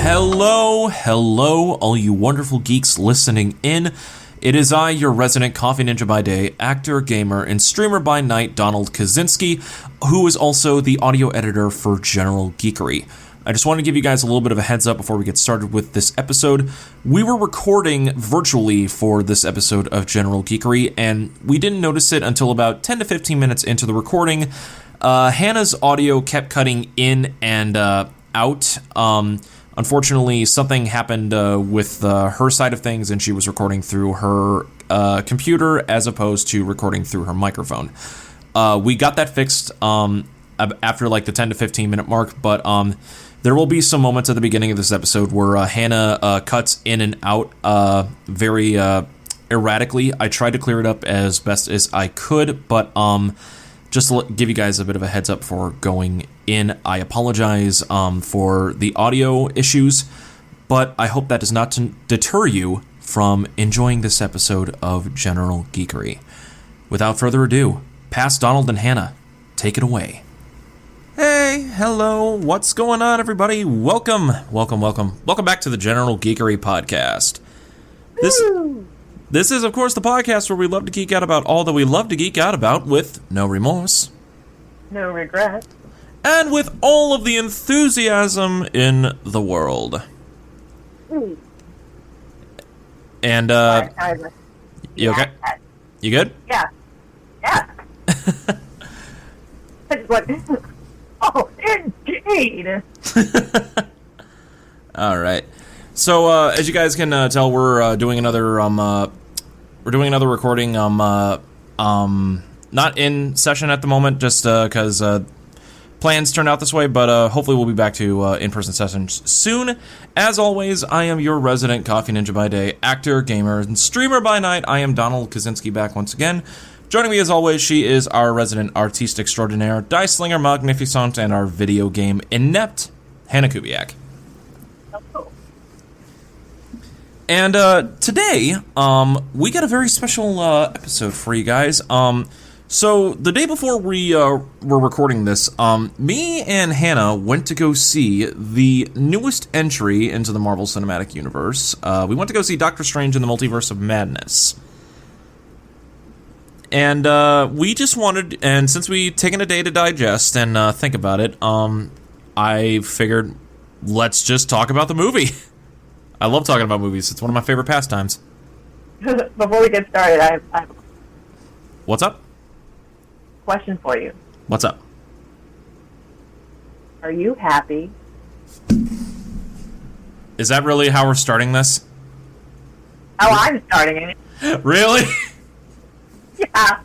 Hello, all you wonderful geeks listening in. It is I, your resident coffee ninja by day, actor, gamer, and streamer by night, Donald Kaczynski, who is also the audio editor for General Geekery. I just want to give you guys a little bit of a heads up before we get started with this episode. We were recording virtually for this episode of General Geekery, and we didn't notice it until about 10 to 15 minutes into the recording. Hannah's audio kept cutting in and out. Unfortunately, something happened with her side of things, and she was recording through her computer as opposed to recording through her microphone. We got that fixed after like the 10 to 15 minute mark, but there will be some moments at the beginning of this episode where Hannah cuts in and out very erratically. I tried to clear it up as best as I could, but just to give you guys a bit of a heads up for going in, I apologize for the audio issues, but I hope that does not deter you from enjoying this episode of General Geekery. Without further ado, past Donald and Hannah, take it away. Hey, hello, what's going on, everybody? Welcome back to the General Geekery podcast. This is, of course, the podcast where we love to geek out about all that we love to geek out about with no remorse, no regret, and with all of the enthusiasm in the world. And, you okay? You good? Yeah. It's like, oh, indeed. All right. So, as you guys can tell, we're doing another recording. Not in session at the moment, just because plans turned out this way. But hopefully, we'll be back to in-person sessions soon. As always, I am your resident coffee ninja by day, actor, gamer, and streamer by night. I am Donald Kaczynski back once again. Joining me, as always, she is our resident artiste extraordinaire, dice slinger magnificent, and our video game inept, Hannah Kubiak. And today, we got a very special episode for you guys. So the day before we were recording this, me and Hannah went to go see the newest entry into the Marvel Cinematic Universe. We went to go see Doctor Strange in the Multiverse of Madness. And we just wanted, and since we'd taken a day to digest and think about it, I figured, let's just talk about the movie. I love talking about movies. It's one of my favorite pastimes. Before we get started, I have a What's up? question for you. What's up? Are you happy? Is that really how we're starting this? Oh, I'm starting it. Really? Yeah.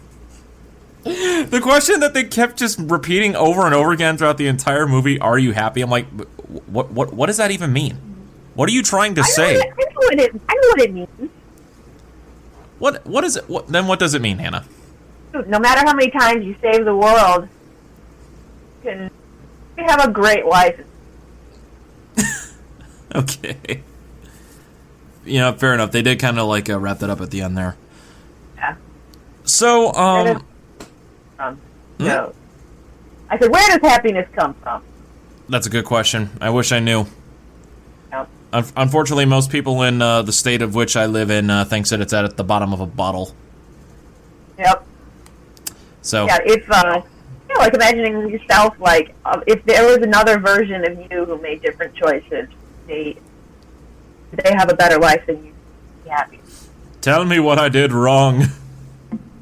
The question that they kept just repeating over and over again throughout the entire movie, are you happy? I'm like, what does that even mean? What are you trying to say? I know what it means. What is it? Then what does it mean, Hannah? No matter how many times you save the world, you can have a great life. Okay. Yeah, fair enough. They did kind of like wrap that up at the end there. Yeah. So, No. I said, where does happiness come from? That's a good question. I wish I knew. Yep. Unfortunately, most people in the state of which I live in thinks that it's at the bottom of a bottle. Yep. So yeah, if like imagining yourself like if there was another version of you who made different choices, they have a better life than you. Be happy. Tell me what I did wrong.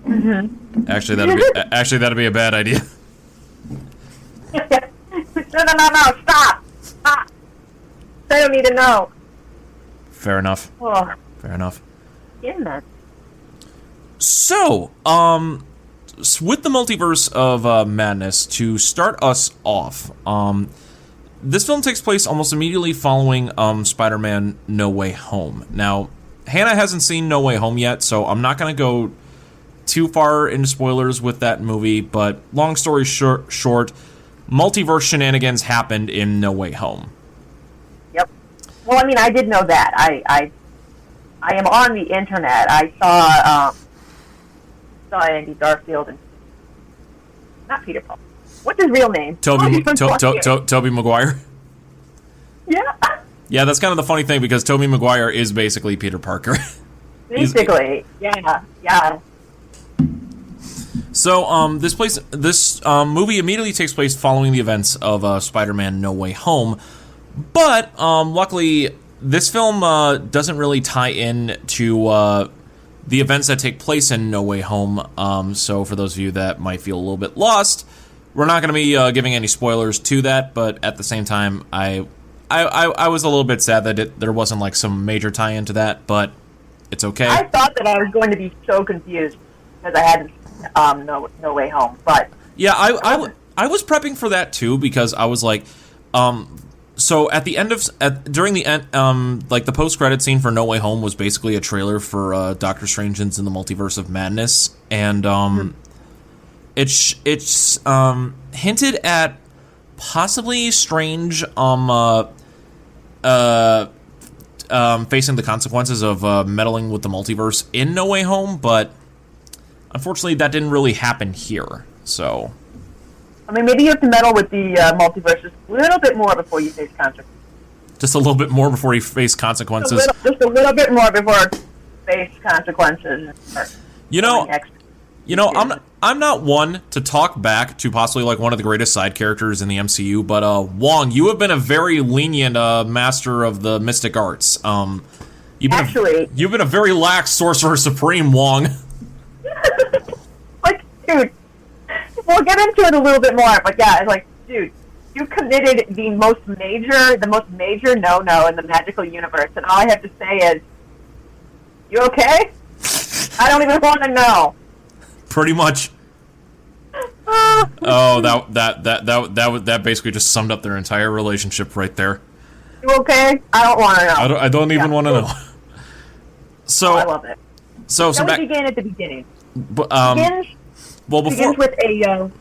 Mm-hmm. Actually, that'd be a bad idea. No! Stop! I don't need to know. Fair enough. Oh. Fair enough. Yeah. So, with the Multiverse of Madness, to start us off, this film takes place almost immediately following Spider-Man No Way Home. Now, Hannah hasn't seen No Way Home yet, so I'm not going to go too far into spoilers with that movie, but long story short, multiverse shenanigans happened in No Way Home. Yep. Well, I mean, I did know that. I am on the internet. I saw Andy Garfield and not Peter Paul. What's his real name? Tobey Maguire. Yeah. Yeah, that's kind of the funny thing, because Tobey Maguire is basically Peter Parker. Basically, yeah. So, this movie immediately takes place following the events of Spider-Man: No Way Home, but luckily, this film doesn't really tie in to the events that take place in No Way Home. So, for those of you that might feel a little bit lost, we're not going to be giving any spoilers to that. But at the same time, I was a little bit sad that there wasn't like some major tie-in to that, but it's okay. I thought that I was going to be so confused because I hadn't no Way Home, but yeah, I was prepping for that too, because I was like, so at the end of during the end, like the post-credit scene for No Way Home was basically a trailer for Doctor Strange in the Multiverse of Madness, and it's hinted at possibly Strange facing the consequences of meddling with the multiverse in No Way Home, but unfortunately that didn't really happen here. So, I mean, maybe you have to meddle with the multiverse just a little bit more before you face consequences. Just a little bit more before you face consequences. Just a little bit more before you face consequences. You know, I'm not one to talk back to possibly like one of the greatest side characters in the MCU, but Wong, you have been a very lenient master of the mystic arts. You've been a very lax sorcerer supreme, Wong. Like, dude, we'll get into it a little bit more, but yeah, it's like, dude, you committed the most major no-no in the magical universe, and all I have to say is, you okay? I don't even want to know. Pretty much. Oh, that basically just summed up their entire relationship right there. You okay? I don't want to know. I don't even want to know. So I love it. So that would begin at the beginning. Begins with a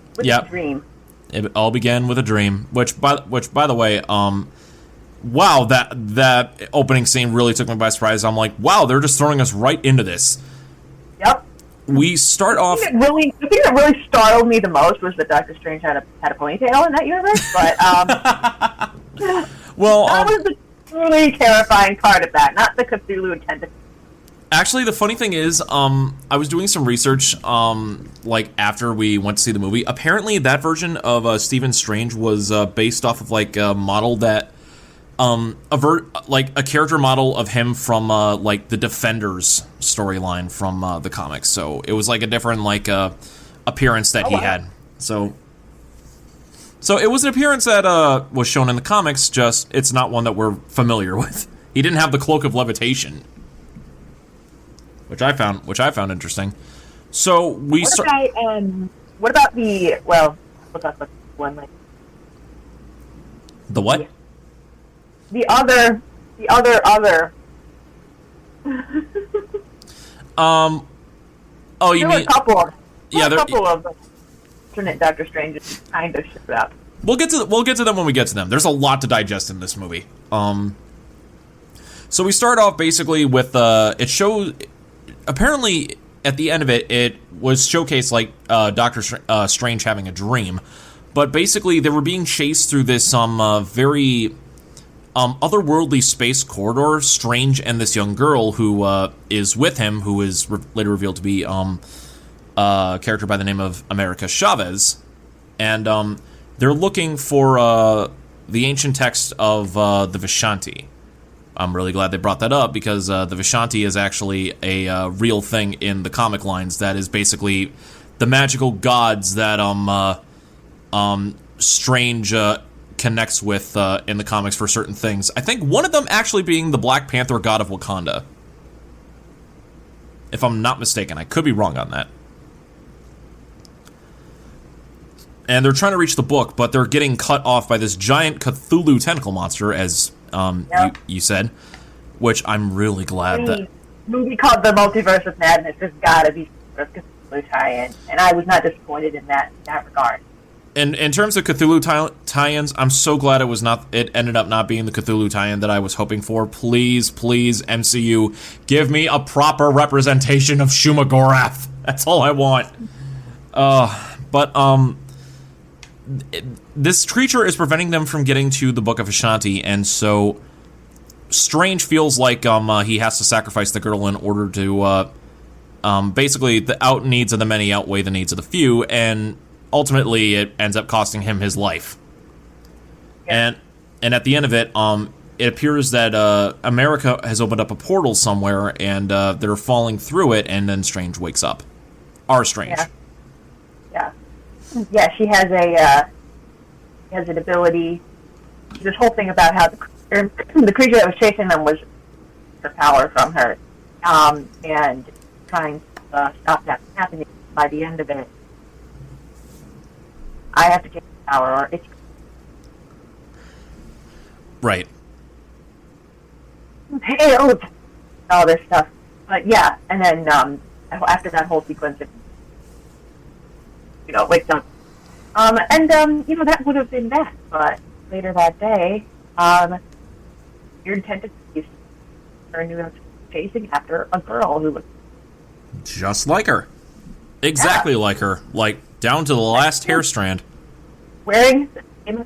dream. It all began with a dream, which by the way, wow, that opening scene really took me by surprise. I'm like, wow, they're just throwing us right into this. Yep. We start off. The thing that really startled me the most was that Doctor Strange had a ponytail in that universe. But well, that was the truly terrifying part of that, not the Cthulhu tentacle. Actually, the funny thing is, I was doing some research, like after we went to see the movie. Apparently, that version of Stephen Strange was based off of like a model that, a character model of him from like the Defenders storyline from the comics. So it was like a different like appearance that he had. So it was an appearance that was shown in the comics. Just it's not one that we're familiar with. He didn't have the cloak of levitation. Which I found interesting. So we what about the we'll talk about one later. The what? The other. Oh, you there mean were a couple of alternate Doctor Strange kind of shit out. We'll get to them when we get to them. There's a lot to digest in this movie. So we start off basically with it shows. Apparently, at the end of it, it was showcased like Doctor Strange having a dream, but basically they were being chased through this very otherworldly space corridor. Strange and this young girl who is with him, who is later revealed to be a character by the name of America Chavez, and they're looking for the ancient text of the Vishanti. I'm really glad they brought that up because the Vishanti is actually a real thing in the comic lines. That is basically the magical gods that Strange connects with in the comics for certain things. I think one of them actually being the Black Panther god of Wakanda. If I'm not mistaken. I could be wrong on that. And they're trying to reach the book, but they're getting cut off by this giant Cthulhu tentacle monster, as you said, which I'm really glad that... movie called The Multiverse of Madness has got to be sort of Cthulhu tie-in, and I was not disappointed in that regard. In terms of Cthulhu tie-ins, I'm so glad it ended up not being the Cthulhu tie-in that I was hoping for. Please, MCU, give me a proper representation of Shumagorath. That's all I want. This creature is preventing them from getting to the Book of Ashanti, and so Strange feels like he has to sacrifice the girl in order to basically the needs of the many outweigh the needs of the few, and ultimately it ends up costing him his life. Yeah. And at the end of it, it appears that America has opened up a portal somewhere, and they're falling through it, and then Strange wakes up. Our Strange. Yeah. She has an ability. This whole thing about how the creature that was chasing them was her power from her, and trying to stop that from happening. By the end of it, I have to take the power, or it's right. All this stuff, but yeah, and then after that whole sequence, it wakes up, and that would have been that, but later that day, weird tendencies turned out chasing after a girl who was just like her, exactly like her, like down to the last hair strand, wearing the same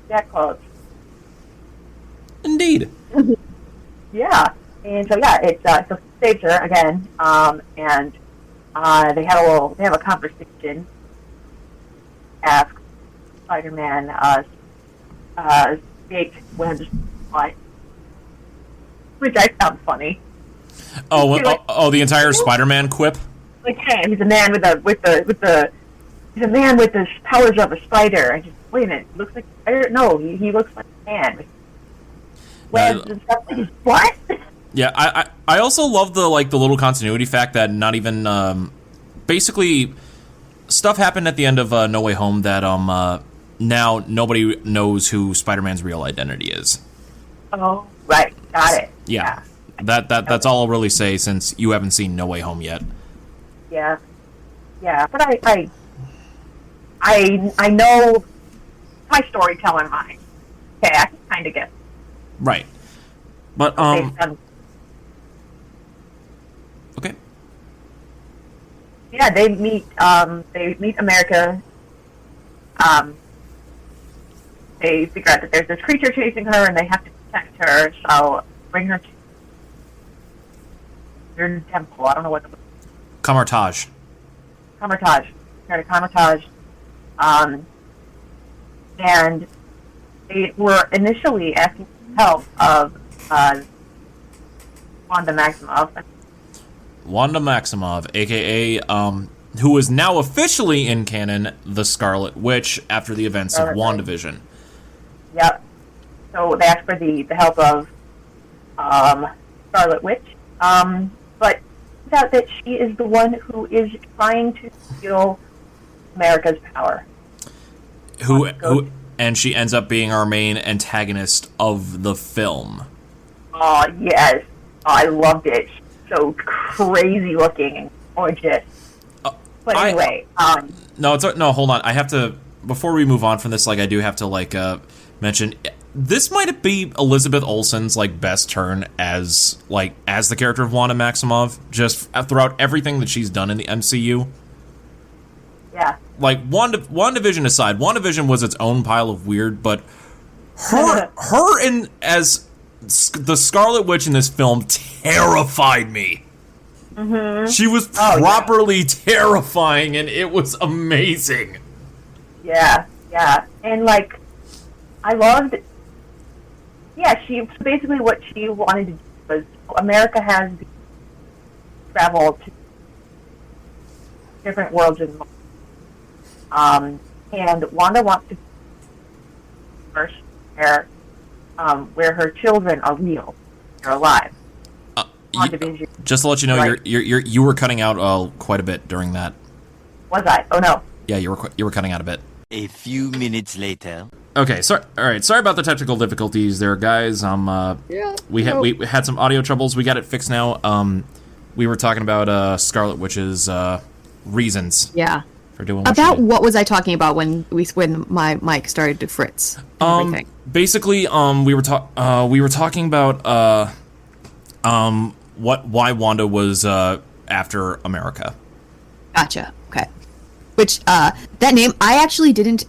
exact clothes. Indeed. Yeah, and so it so saves her again, and they have a conversation. Ask Spider-Man, big webs, which I found funny. The entire Spider-Man quip. Like, hey, he's a man with the powers of a spider. I just wait a minute, looks like no, he looks like a man. Webs and stuff. What? Yeah, I also love the little continuity fact that not even basically stuff happened at the end of No Way Home that now nobody knows who Spider-Man's real identity is. Oh, right, got it. Yeah. That's all I'll really say since you haven't seen No Way Home yet. Yeah, but I know my storyteller mind. Okay, I can kind of get. Right, but okay. Yeah, they meet America. They figure out that there's this creature chasing her, and they have to protect her. So bring her to their temple. I don't know what the Kamartaj. They're at Kamartaj. And they were initially asking help of Wanda Maximoff. Wanda Maximoff, a.k.a. Who is now officially in canon, the Scarlet Witch, after the events of WandaVision. Yep. So they asked for the help of Scarlet Witch, but it turns out that she is the one who is trying to steal America's power. And she ends up being our main antagonist of the film. Oh, yes. I loved it. So crazy looking and gorgeous. But anyway, no, hold on. I have to, before we move on from this, I do have to, mention, this might be Elizabeth Olsen's, best turn as the character of Wanda Maximoff, just throughout everything that she's done in the MCU. Yeah. WandaVision aside, WandaVision was its own pile of weird, but her as the Scarlet Witch in this film terrified me. Mm-hmm. She was properly terrifying, and it was amazing. Yeah. And, I loved... Yeah, basically what she wanted to do was, America has traveled to different worlds in the and Wanda wants to first where her children are real, they're alive. Just to let you know, right. you were cutting out quite a bit during that. Was I? Oh no. Yeah, you were cutting out a bit. A few minutes later. Okay, sorry. All right, sorry about the technical difficulties there, guys. We had some audio troubles. We got it fixed now. We were talking about Scarlet Witch's reasons. Yeah. For doing what was I talking about when my mic started to fritz? Basically, we were talking about why Wanda was after America. Gotcha. Okay. Which that name I actually didn't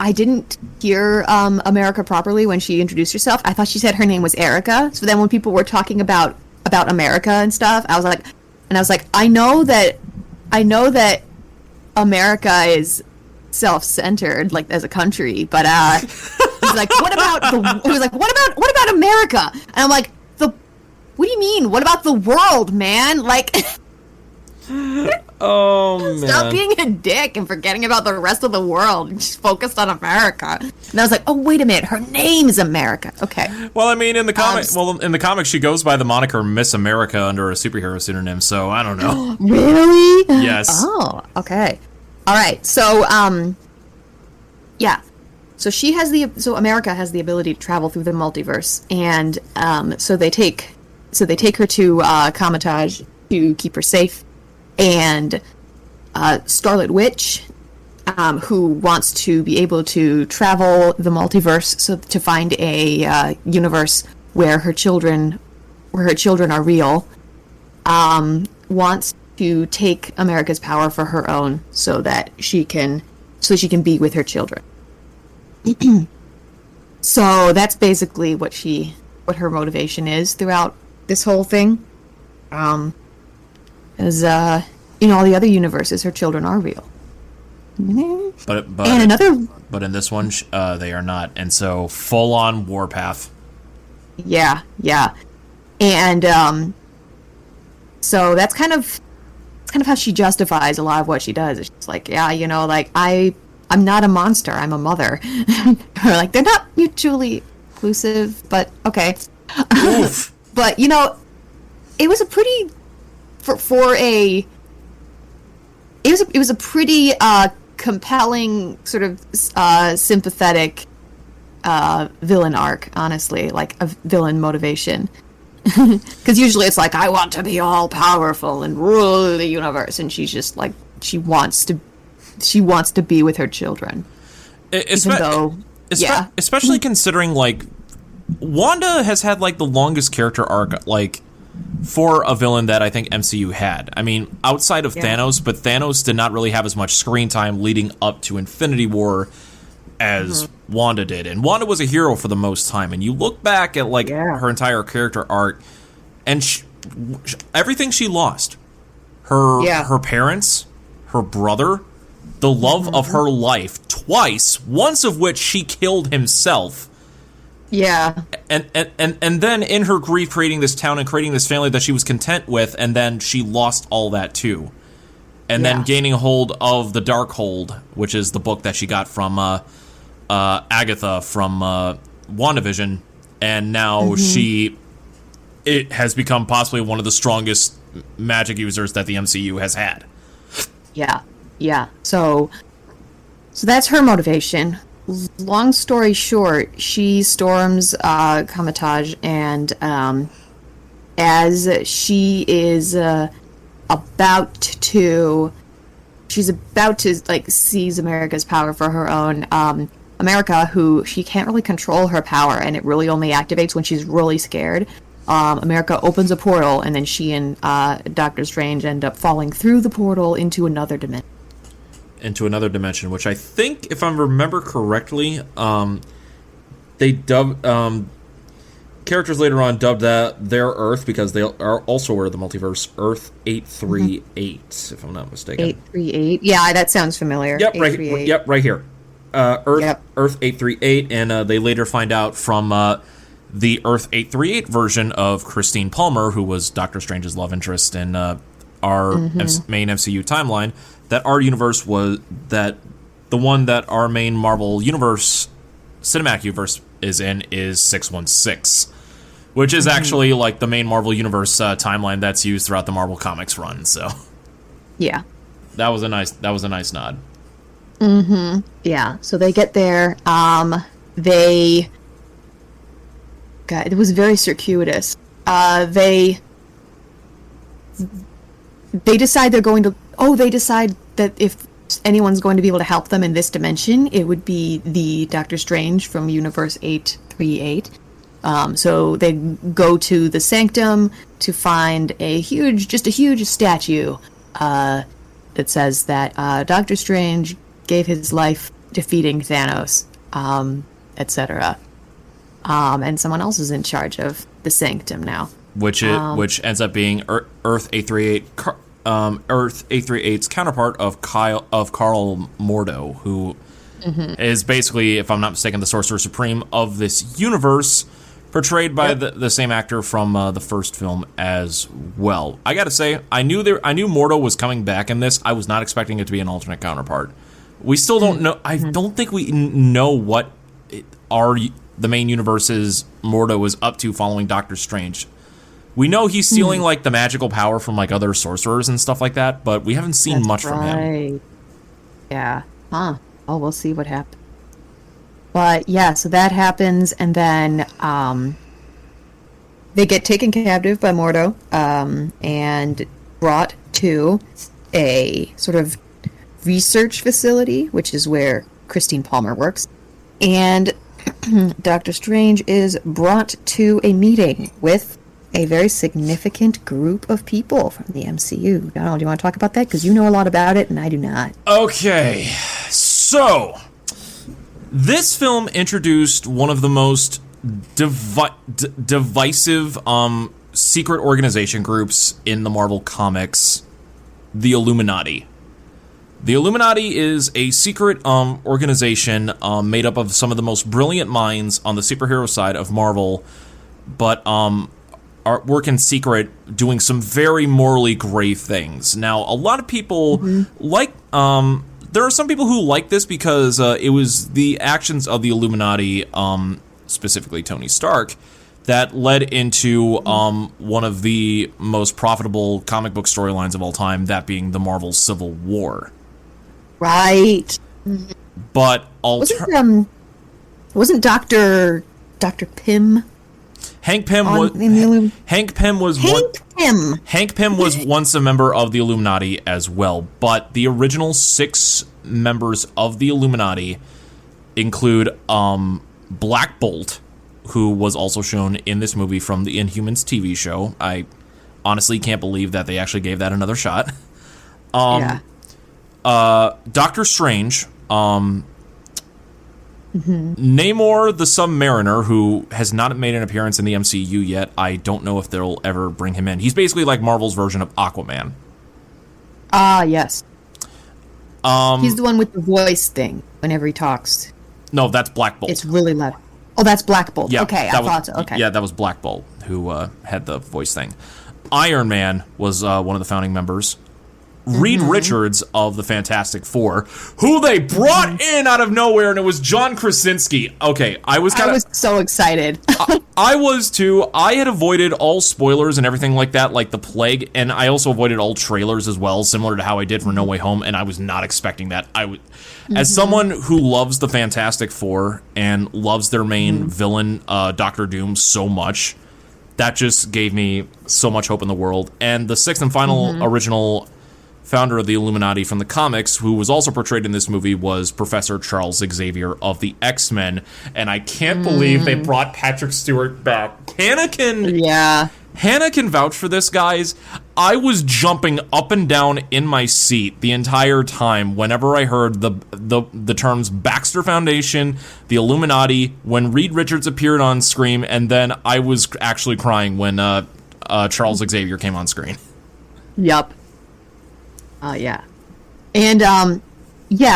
I didn't hear America properly when she introduced herself. I thought she said her name was Erica. So then when people were talking about America and stuff, I was like, I know that America is self-centered, like as a country, but he's like, what about America? And I'm like, what do you mean? What about the world, man? Like, oh man, stop being a dick and forgetting about the rest of the world and just focused on America. And I was like, oh wait a minute, her name is America. Okay. Well, I mean, in the comics, she goes by the moniker Miss America under a superhero pseudonym. So I don't know. Really? Yes. Oh, okay. All right. So, yeah. So America has the ability to travel through the multiverse, and so they take her to Comitage to keep her safe, and Scarlet Witch, who wants to be able to travel the multiverse, so to find a universe where her children are real, wants to take America's power for her own, so she can be with her children. So that's basically what her motivation is throughout this whole thing. As in all the other universes, her children are real. But in this one, they are not, and so full on warpath. Yeah, and so that's kind of how she justifies a lot of what she does. It's just like, yeah, like I'm not a monster, I'm a mother. Or like, they're not mutually exclusive, but okay. But it was a pretty it was a pretty compelling sort of sympathetic villain arc, honestly, like a villain motivation. Because usually it's like, I want to be all powerful and rule the universe, and she's just like, she wants to be with her children. Especially considering, like, Wanda has had, like, the longest character arc, like, for a villain that I think MCU had. I mean, outside of Thanos, but Thanos did not really have as much screen time leading up to Infinity War as Wanda did. And Wanda was a hero for the most time. And you look back at, like, her entire character arc, and everything she lost. Her parents, her brother, the love of her life twice, once of which she killed himself. Yeah. And then in her grief, creating this town and creating this family that she was content with, and then she lost all that too. And then gaining hold of the Darkhold, which is the book that she got from Agatha from WandaVision, and now it has become possibly one of the strongest magic users that the MCU has had. Yeah. So that's her motivation. Long story short, she storms Comitage, and as she is about to like seize America's power for her own, America, who she can't really control her power, and it really only activates when she's really scared. America opens a portal, and then she and Doctor Strange end up falling through the portal into another dimension. Which I think, if I remember correctly, they dubbed characters later on dubbed that their Earth, because they are also aware of the multiverse, Earth 838, if I'm not mistaken. 838. Yeah, that sounds familiar. Yep, right here. Earth 838, and they later find out from the Earth 838 version of Christine Palmer, who was Doctor Strange's love interest in our main MCU timeline, that our universe was the one that our main Marvel universe, cinematic universe, is in is 616, which is actually like the main Marvel universe timeline that's used throughout the Marvel Comics run. So, yeah, that was a nice nod. Yeah. So they get there. It was very circuitous. They decide they're going to. They decide that if anyone's going to be able to help them in this dimension, it would be the Doctor Strange from Universe 838. So they go to the Sanctum to find a huge statue that says that Doctor Strange gave his life defeating Thanos, etc. And someone else is in charge of the Sanctum now. Which ends up being Earth 838, Earth 838's counterpart of Carl Mordo, who is basically, if I'm not mistaken, the Sorcerer Supreme of this universe, portrayed by the same actor from the first film as well. I gotta say, I knew Mordo was coming back in this. I was not expecting it to be an alternate counterpart. We still don't know. I don't think we know what the main universe's Mordo is up to following Doctor Strange. We know he's stealing like the magical power from like other sorcerers and stuff like that, but we haven't seen much from him. Yeah. Huh. Oh, we'll see what happens. But yeah, so that happens, and then they get taken captive by Mordo and brought to a sort of research facility, which is where Christine Palmer works. And Doctor Strange is brought to a meeting with a very significant group of people from the MCU. Donald, do you want to talk about that? Because you know a lot about it, and I do not. Okay, so this film introduced one of the most divisive secret organization groups in the Marvel Comics, the Illuminati. The Illuminati is a secret organization made up of some of the most brilliant minds on the superhero side of Marvel, but work in secret, doing some very morally grave things. Now, a lot of people like... there are some people who like this because it was the actions of the Illuminati, specifically Tony Stark, that led into one of the most profitable comic book storylines of all time, that being the Marvel Civil War. Right. But... wasn't Dr. Pym... Hank Pym was once a member of the Illuminati as well, but the original 6 members of the Illuminati include Black Bolt, who was also shown in this movie from the Inhumans TV show. I honestly can't believe that they actually gave that another shot. Doctor Strange, Namor the Submariner, who has not made an appearance in the MCU yet. I don't know if they'll ever bring him in. He's basically like Marvel's version of Aquaman. Yes. He's the one with the voice thing whenever he talks. No, that's Black Bolt. It's really loud. Oh, that's Black Bolt. Yeah, okay, I thought so. Okay. Yeah, that was Black Bolt who had the voice thing. Iron Man was one of the founding members. Reed Richards of the Fantastic Four, who they brought in out of nowhere, and it was John Krasinski. Okay, I was so excited. I was too. I had avoided all spoilers and everything like that, like the plague, and I also avoided all trailers as well, similar to how I did for No Way Home, and I was not expecting that. As someone who loves the Fantastic Four and loves their main villain, Doctor Doom, so much, that just gave me so much hope in the world. And the 6th and final original founder of the Illuminati from the comics, who was also portrayed in this movie, was Professor Charles Xavier of the X-Men, and I can't believe they brought Patrick Stewart back. Hannah can vouch for this, guys. I was jumping up and down in my seat the entire time whenever I heard the terms Baxter Foundation, the Illuminati, when Reed Richards appeared on screen, and then I was actually crying when Charles Xavier came on screen. Yep. Yeah. And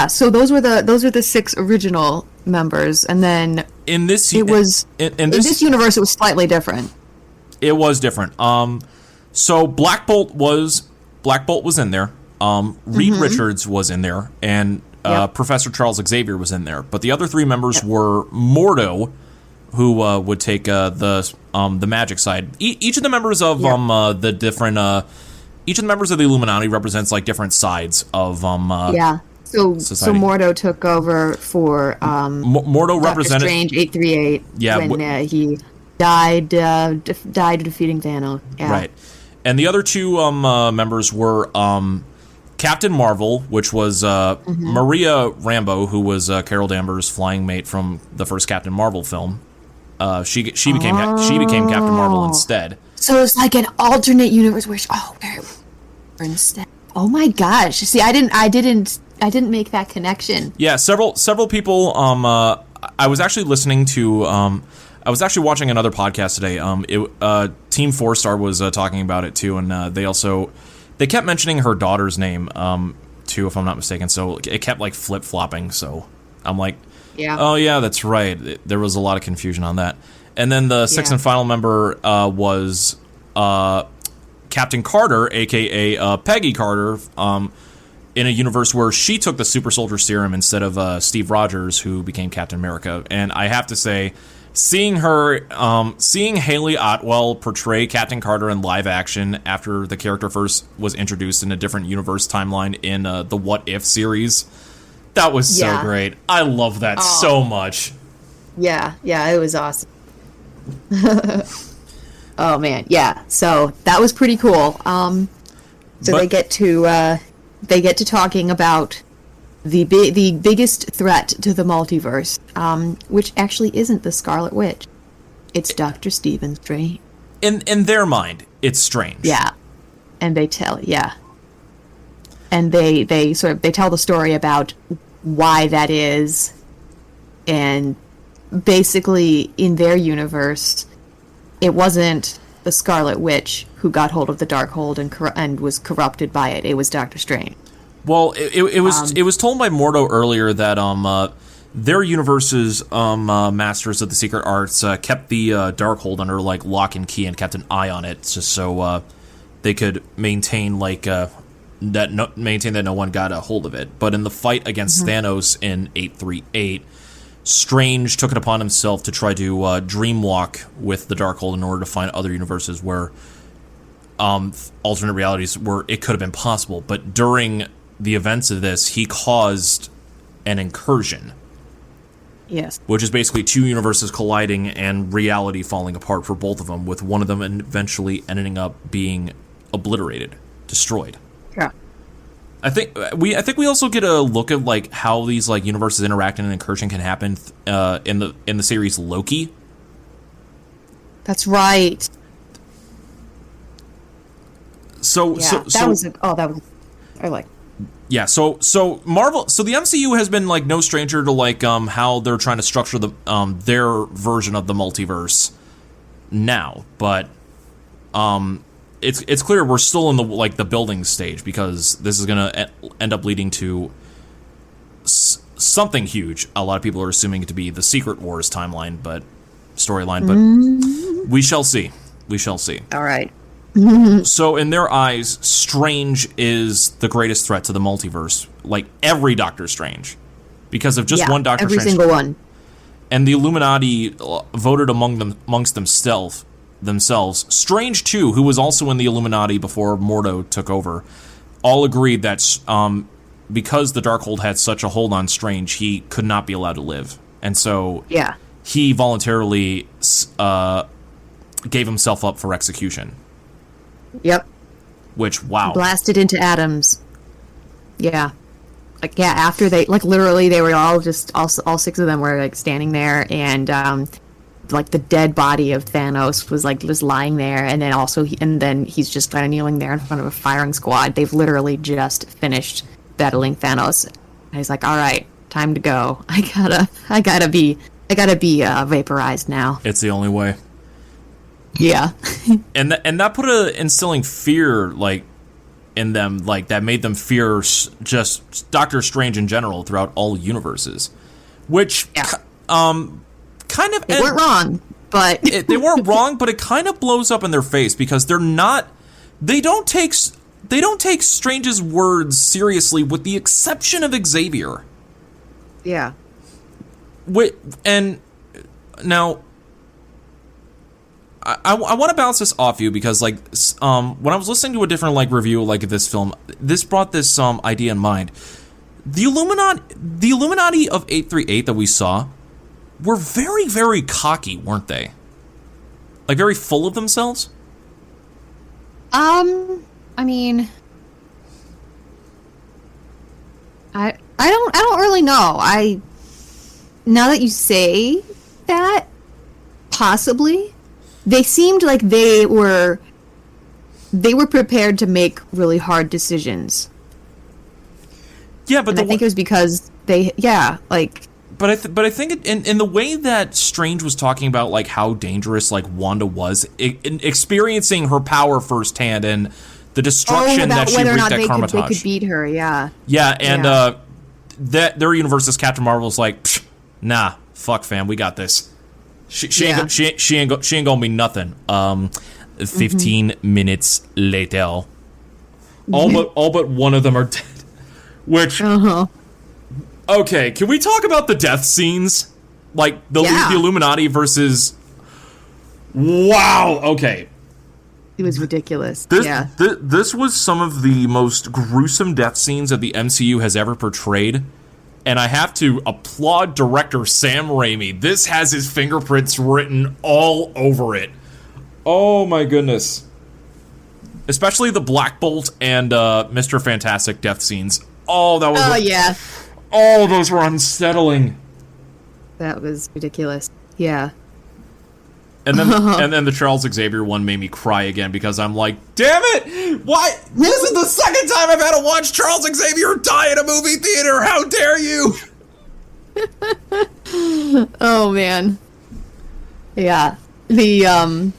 so those were the 6 original members, and then in this universe it was slightly different. It was different. So Black Bolt was in there. Reed Richards was in there, and Professor Charles Xavier was in there. But the other 3 members were Mordo, who would take the magic side. Each of the members of the different each of the members of the Illuminati represents like different sides of So society. So Mordo took over for Mordo Doctor represented Strange 838 when he died defeating Thanos. Yeah. Right. And the other 2 members were Captain Marvel, which was Maria Rambeau, who was Carol Danvers' flying mate from the first Captain Marvel film. She became Captain Marvel instead. So it's like an alternate universe where instead. Oh my gosh! See, I didn't make that connection. Yeah, several people. I was actually listening to. I was actually watching another podcast today. Team 4-Star was talking about it too, and they kept mentioning her daughter's name too, if I'm not mistaken. So it kept like flip flopping. So I'm like, Yeah. oh yeah, that's right. There was a lot of confusion on that. And then the sixth and final member was Captain Carter, aka Peggy Carter, in a universe where she took the super soldier serum instead of Steve Rogers, who became Captain America. And I have to say, seeing Haley Atwell portray Captain Carter in live action after the character first was introduced in a different universe timeline in the What If series, that was so great. I love that so much. Yeah, it was awesome. Oh man, yeah. So that was pretty cool. They get to talking about the biggest threat to the multiverse, which actually isn't the Scarlet Witch. It's Dr. Stephen Strange. In their mind, it's strange. Yeah, and they tell and they tell the story about why that is, and basically in their universe, it wasn't the Scarlet Witch who got hold of the Darkhold and was corrupted by it. It was Doctor Strange. Well, it was told by Mordo earlier that their universe's masters of the secret arts kept the Darkhold under like lock and key and kept an eye on it, just so they could maintain that no one got a hold of it. But in the fight against Thanos in 838, Strange took it upon himself to try to dreamwalk with the Darkhold in order to find other universes where alternate realities where it could have been possible. But during the events of this, he caused an incursion. Yes. Which is basically two universes colliding and reality falling apart for both of them, with one of them eventually ending up being obliterated, destroyed. Yeah. I think we also get a look at like how these like universes interact and an incursion can happen in the series Loki. That's right. So I like. Yeah, so Marvel, so the MCU has been like no stranger to like how they're trying to structure the their version of the multiverse now, but it's clear we're still in the building stage, because this is gonna end up leading to something huge. A lot of people are assuming it to be the Secret Wars storyline, but we shall see. We shall see. All right. So in their eyes, Strange is the greatest threat to the multiverse, like every Doctor Strange, because of just one Doctor Strange. Every single one. And the Illuminati voted amongst themselves. Strange too, who was also in the Illuminati before Mordo took over, all agreed that because the Darkhold had such a hold on Strange, he could not be allowed to live, and so he voluntarily gave himself up for execution. Yep. Which, wow. Blasted into atoms. Yeah. After they, literally, they were all six of them were, standing there, and, the dead body of Thanos was, just lying there, and then he's just kind of kneeling there in front of a firing squad. They've literally just finished battling Thanos. And he's like, all right, time to go. I gotta be vaporized now. It's the only way. Yeah. and that put instilling fear in them, that made them fear just Doctor Strange in general throughout all universes, which kind of they weren't wrong, but they weren't wrong, but it kind of blows up in their face, because they don't take Strange's words seriously, with the exception of Xavier. Yeah. And now I want to bounce this off you, because when I was listening to a different review of this film, this brought this idea in mind. The Illuminati of 838 that we saw were very, very cocky, weren't they? Very full of themselves? I mean, I don't really know. Now that you say that, possibly. They seemed like they were prepared to make really hard decisions. Yeah, but I think it was because they, like... But I think in the way that Strange was talking about, like, how dangerous, like, Wanda was, experiencing her power firsthand and the destruction that she wreaked at Karmatage. They could beat her, yeah. Yeah, and that their universe's Captain Marvel's like, nah, fuck, fam, we got this. She ain't gonna be nothing. 15 minutes later, all but one of them are dead. Which, okay, can we talk about the death scenes? Like the Illuminati versus. Wow. Okay. It was ridiculous. This was some of the most gruesome death scenes that the MCU has ever portrayed. And I have to applaud director Sam Raimi. This has his fingerprints written all over it. Oh my goodness. Especially the Black Bolt and Mr. Fantastic death scenes. Oh, that was... Oh, yeah. Oh, those were unsettling. That was ridiculous. Yeah. And then the Charles Xavier one made me cry again because I'm like, damn it! Why? This is the second time I've had to watch Charles Xavier die in a movie theater! How dare you! Oh, man. Yeah. Yeah,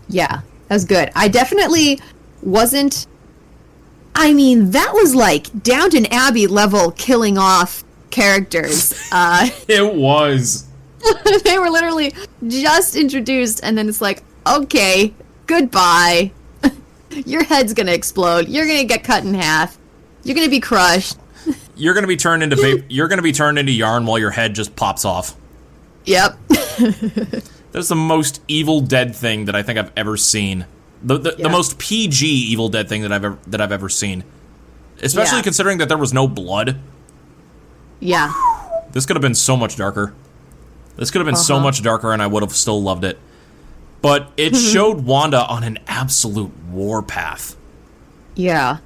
that was good. I definitely wasn't... I mean, that was like Downton Abbey level killing off characters. It was. They were literally just introduced, and then it's like, okay, goodbye. Your head's gonna explode. You're gonna get cut in half. You're gonna be crushed. You're gonna be turned into You're gonna be turned into yarn while your head just pops off. Yep. That's the most Evil Dead thing that I think I've ever seen. The most PG Evil Dead thing that I've ever seen. Especially considering that there was no blood. Yeah. This could have been so much darker. This could have been so much darker, and I would have still loved it. But it showed Wanda on an absolute warpath. Yeah.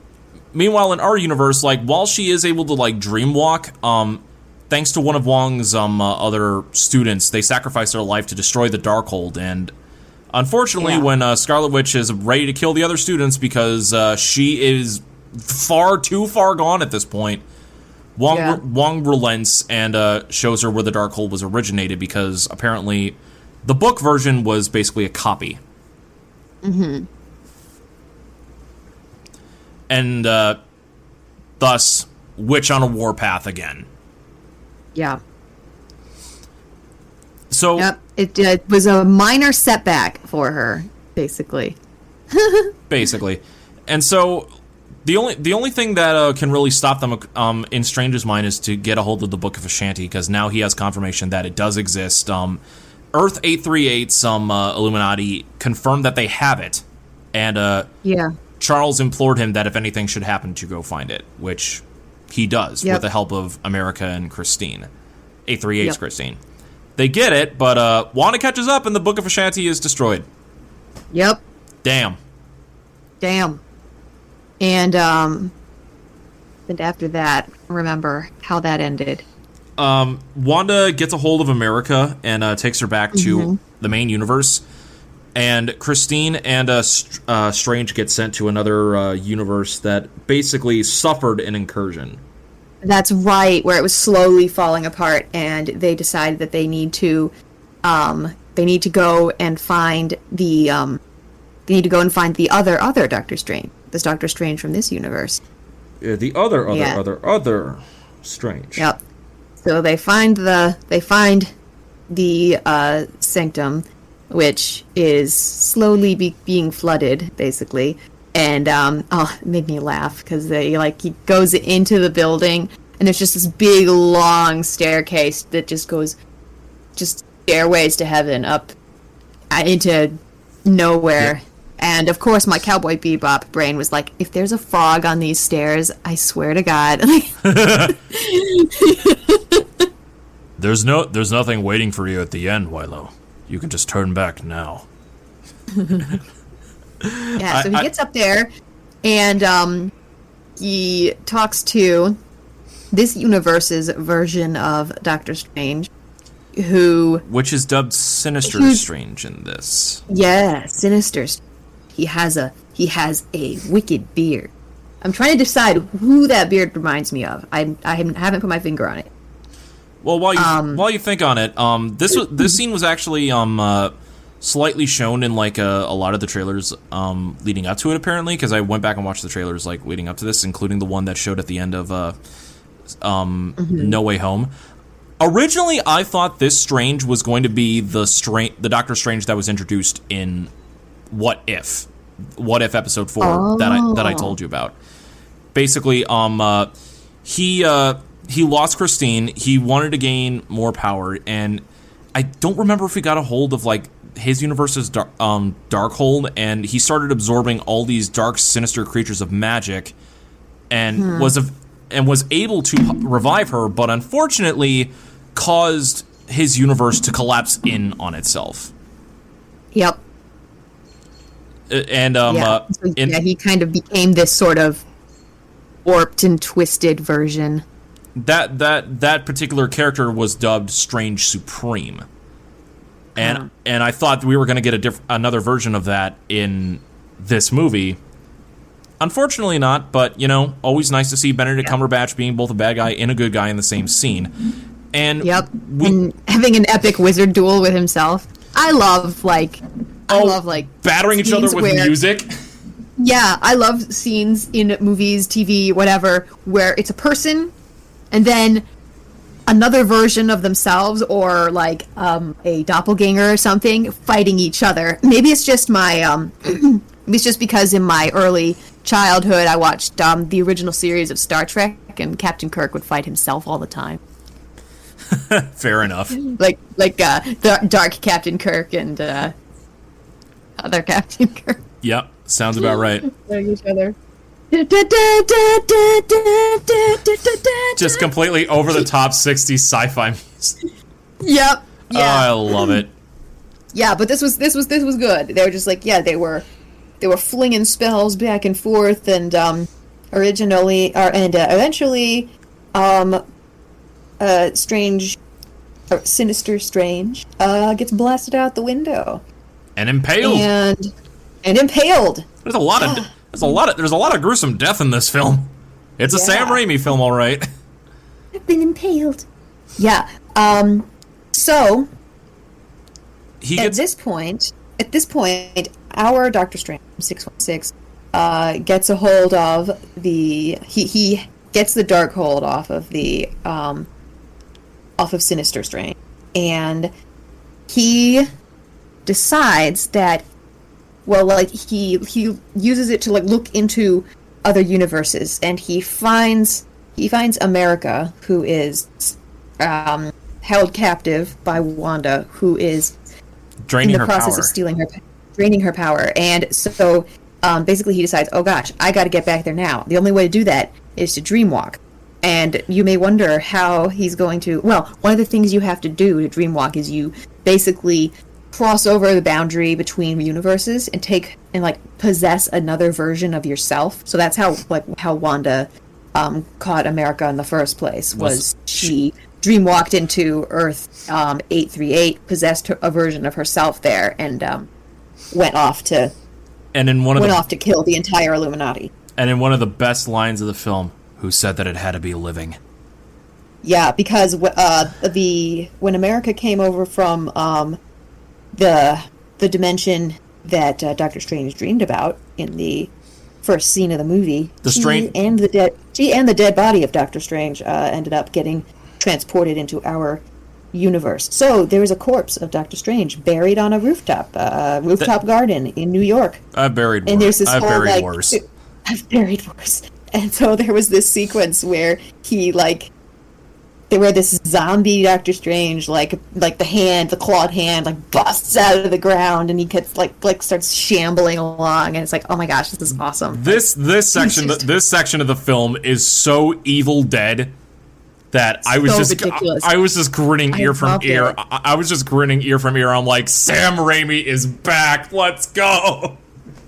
Meanwhile, in our universe, like, while she is able to, like, dreamwalk, thanks to one of Wong's other students, they sacrificed their life to destroy the Darkhold. And unfortunately, when Scarlet Witch is ready to kill the other students because she is too far gone at this point, Wong relents and shows her where the Darkhold was originated, because apparently the book version was basically a copy. Mm-hmm. And thus, Witch on a warpath again. Yeah. So it was a minor setback for her, basically. Basically. And so the only thing that can really stop them in Strange's mind is to get a hold of the Book of Ashanti, because now he has confirmation that it does exist. Earth 838, some Illuminati, confirmed that they have it. And Charles implored him that if anything should happen to go find it, which he does with the help of America and Christine. 838's Christine. They get it, but Wanda catches up and the Book of Ashanti is destroyed. Yep. Damn. And after that, remember how that ended. Wanda gets a hold of America and takes her back to the main universe. And Christine and Strange get sent to another universe that basically suffered an incursion. That's right, where it was slowly falling apart, and they decide that they need to go and find the other Doctor Strange. This Doctor Strange from this universe. Yeah, the other Strange. Yep. So they find the sanctum, which is slowly being flooded, basically. And it made me laugh because he goes into the building, and there's just this big long staircase that just goes stairways to heaven up into nowhere. Yeah. And of course, my Cowboy Bebop brain was like, if there's a frog on these stairs, I swear to God. There's nothing waiting for you at the end, Wilo. You can just turn back now. Yeah, so he gets up there, and he talks to this universe's version of Doctor Strange, which is dubbed Sinister Strange in this. Yeah, Sinister. He has a wicked beard. I'm trying to decide who that beard reminds me of. I haven't put my finger on it. Well, while you think on it, this scene was actually slightly shown in like a lot of the trailers leading up to it, apparently, because I went back and watched the trailers like leading up to this, including the one that showed at the end of No Way Home. Originally, I thought this Strange was going to be the Doctor Strange that was introduced in What If episode 4 that I told you about. Basically, he lost Christine. He wanted to gain more power, and I don't remember if he got a hold of like his universe's Darkhold, and he started absorbing all these dark, sinister creatures of magic, and was able to revive her, but unfortunately caused his universe to collapse in on itself. Yep. And he kind of became this sort of warped and twisted version. That particular character was dubbed Strange Supreme, and I thought we were going to get another version of that in this movie. Unfortunately, not. But always nice to see Benedict Cumberbatch being both a bad guy and a good guy in the same scene. And and having an epic wizard duel with himself. I love battering each other with music. Yeah, I love scenes in movies, TV, whatever, where it's a person and then another version of themselves, or like a doppelganger or something, fighting each other. Maybe it's just my maybe it's just because in my early childhood I watched the original series of Star Trek, and Captain Kirk would fight himself all the time. Fair enough. Like the Dark Captain Kirk and other Captain Kirk. Yep, sounds about right. Each other. Just completely over the top 60s sci-fi music. Yep. Yeah. Oh, I love it. Yeah, but this was good. They were just like, they were flinging spells back and forth, and eventually Sinister Strange gets blasted out the window and impaled. And impaled. There's a lot of gruesome death in this film. It's a Sam Raimi film, all right. I've been impaled. Yeah. So at this point, our Doctor Strange 616 gets a hold of he gets the dark hold off of Sinister Strange, and he decides that, well, like he uses it to like look into other universes, and he finds America, who is held captive by Wanda, who is draining in the her process power. of draining her power. And so basically he decides, oh gosh, I got to get back there now. The only way to do that is to dreamwalk. And you may wonder how he's going to... Well, one of the things you have to do to dreamwalk is you basically cross over the boundary between universes and possess another version of yourself. So that's how Wanda caught America in the first place. Was she dreamwalked into Earth 838, possessed a version of herself there, and went off to kill the entire Illuminati. And in one of the best lines of the film, who said that it had to be living? Yeah, because when America came over from the dimension that Doctor Strange dreamed about in the first scene of the movie, she and the dead body of Doctor Strange ended up getting transported into our universe. So there is a corpse of Doctor Strange buried on a rooftop garden in New York. I've buried worse. And there's this I've buried worse. I've buried worse. And so there was this sequence where this zombie Doctor Strange, like the clawed hand, busts out of the ground, and he gets starts shambling along, and it's like, oh my gosh, this is awesome. This section of the film is so Evil Dead that I was just grinning ear from ear. I was just grinning ear from ear. I'm like, Sam Raimi is back. Let's go.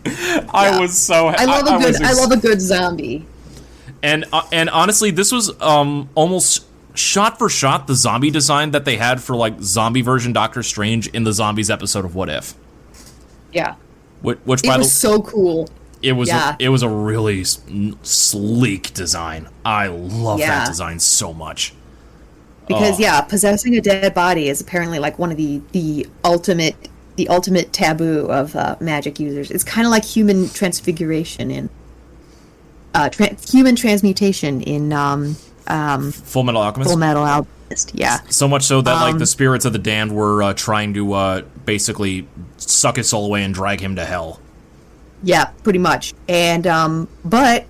Yeah. I was so. I love a good zombie. And honestly, this was almost shot for shot the zombie design that they had for zombie version Doctor Strange in the Zombies episode of What If. Yeah. Which was so cool. it was Yeah. it was a really sleek design. I love Yeah. that design so much. Because Oh. possessing a dead body is apparently like one of the ultimate taboo of magic users. It's kind of like human transfiguration in human transmutation in Full Metal Alchemist. Full Metal Alchemist. Yeah. So much so that like the spirits of the damned were trying to basically suck his soul away and drag him to hell. Yeah, pretty much. And but